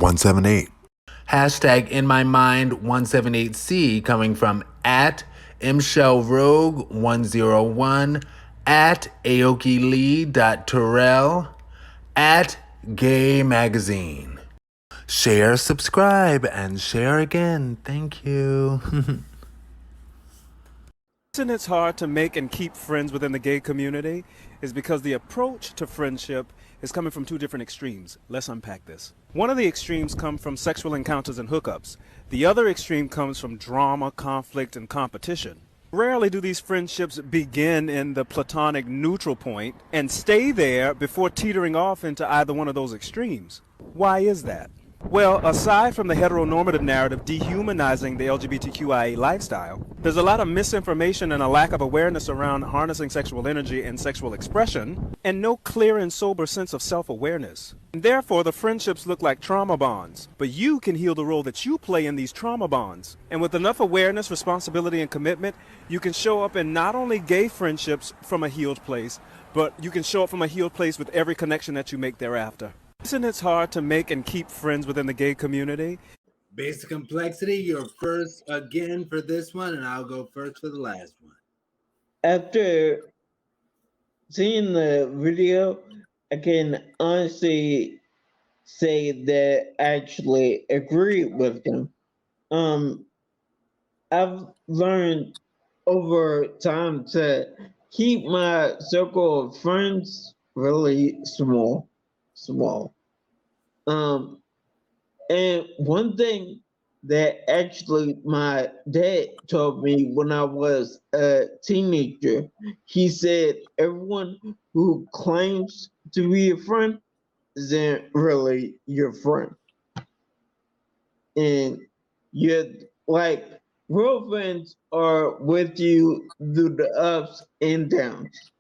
178. Hashtag in my mind 178C coming from at mshellrogue101, at aokilee.terrell, at gay magazine. Share, subscribe, and share again. Thank you. The reason it's hard to make and keep friends within the gay community is because the approach to friendship is coming from two different extremes. Let's unpack this. One of the extremes come from sexual encounters and hookups. The other extreme comes from drama, conflict, and competition. Rarely do these friendships begin in the platonic neutral point and stay there before teetering off into either one of those extremes. Why is that? Well, aside from the heteronormative narrative dehumanizing the LGBTQIA lifestyle, there's a lot of misinformation and a lack of awareness around harnessing sexual energy and sexual expression, and no clear and sober sense of self-awareness. And therefore, the friendships look like trauma bonds, but you can heal the role that you play in these trauma bonds. And with enough awareness, responsibility, and commitment, you can show up in not only gay friendships from a healed place, but you can show up from a healed place with every connection that you make thereafter. Isn't it hard to make and keep friends within the gay community? Basic complexity, you're first again for this one, and I'll go first for the last one. After seeing the video, I can honestly say that I actually agree with them. I've learned over time to keep my circle of friends really small. And one thing that actually my dad told me when I was a teenager, he said everyone who claims to be a friend isn't really your friend. And you're like, real friends are with you through the ups and downs,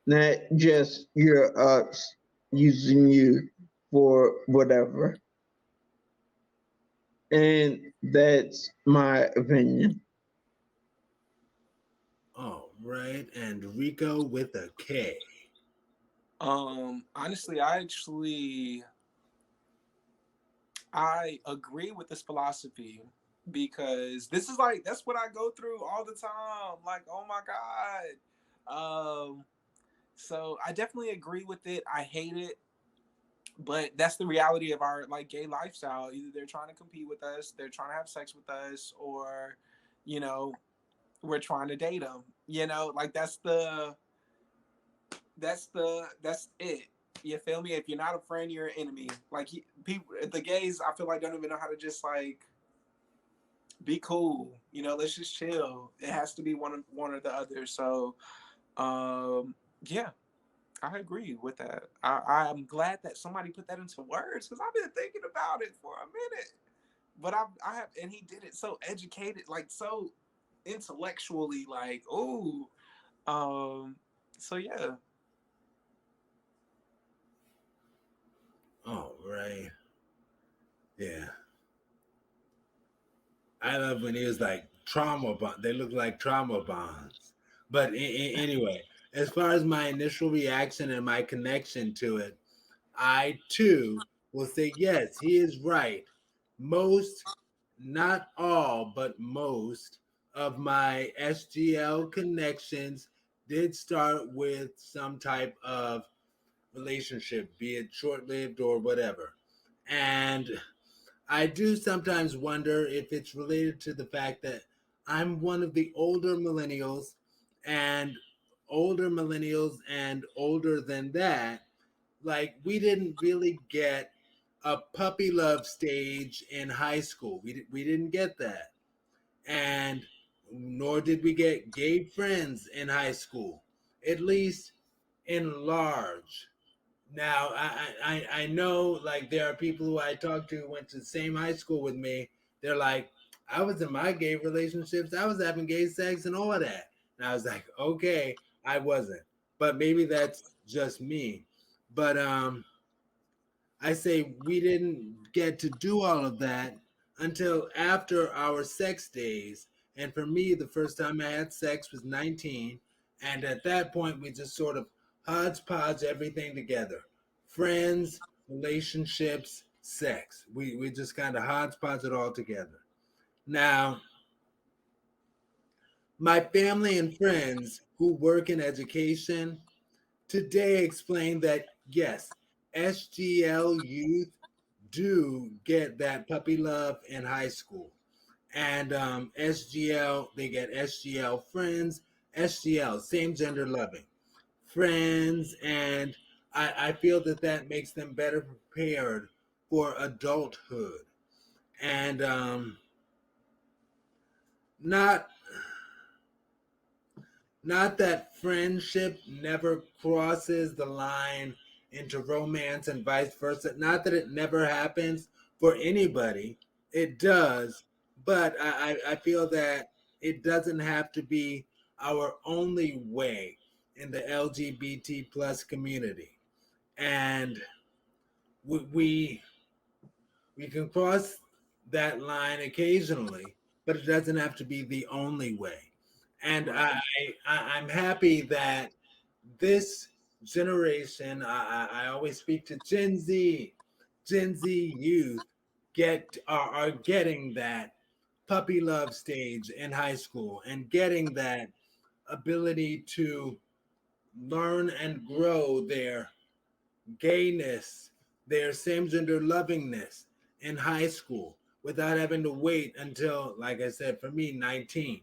not just your ups using you for whatever. And that's my opinion. All right, and Rico with a K. Honestly, I agree with this philosophy because this is like that's what I go through all the time. Like, oh my God. So I definitely agree with it. I hate it, but that's the reality of our like gay lifestyle. Either they're trying to compete with us, they're trying to have sex with us, or you know, we're trying to date them. Like that's it. You feel me? If you're not a friend, you're an enemy. Like people, the gays, I feel like don't even know how to just like be cool. Let's just chill. It has to be one or the other. So, yeah, I agree with that. I'm glad that somebody put that into words because I've been thinking about it for a minute. But I have, and he did it so educated, like so intellectually, like ooh. So yeah. All right. Yeah. I love when he was like trauma bond. They look like trauma bonds. But anyway, as far as my initial reaction and my connection to it, I too will say yes, he is right. Most, not all, but most of my SGL connections did start with some type of relationship, be it short lived or whatever. And I do sometimes wonder if it's related to the fact that I'm one of the and older millennials and older than that, like we didn't really get a puppy love stage in high school. We didn't get that. And nor did we get gay friends in high school, at least in large. Now, I know like there are people who I talk to who went to the same high school with me. They're like, I was in my gay relationships. I was having gay sex and all of that. And I was like, okay, I wasn't. But maybe that's just me. But I say we didn't get to do all of that until after our sex days. And for me, the first time I had sex was 19. And at that point, we just sort of hodgepodge everything together: friends, relationships, sex. We just kind of hodgepodge it all together. Now, my family and friends who work in education today explain that yes, SGL youth do get that puppy love in high school. And SGL, they get SGL friends, SGL, same gender loving friends. And I feel that that makes them better prepared for adulthood. And not not that friendship never crosses the line into romance and vice versa. Not that it never happens for anybody. It does. But I feel that it doesn't have to be our only way in the LGBT plus community. And we we can cross that line occasionally, but it doesn't have to be the only way. And Right. I'm happy that this generation, I always speak to Gen Z youth are getting that puppy love stage in high school and getting that ability to learn and grow their gayness, their same gender lovingness in high school without having to wait until, like I said, for me, 19.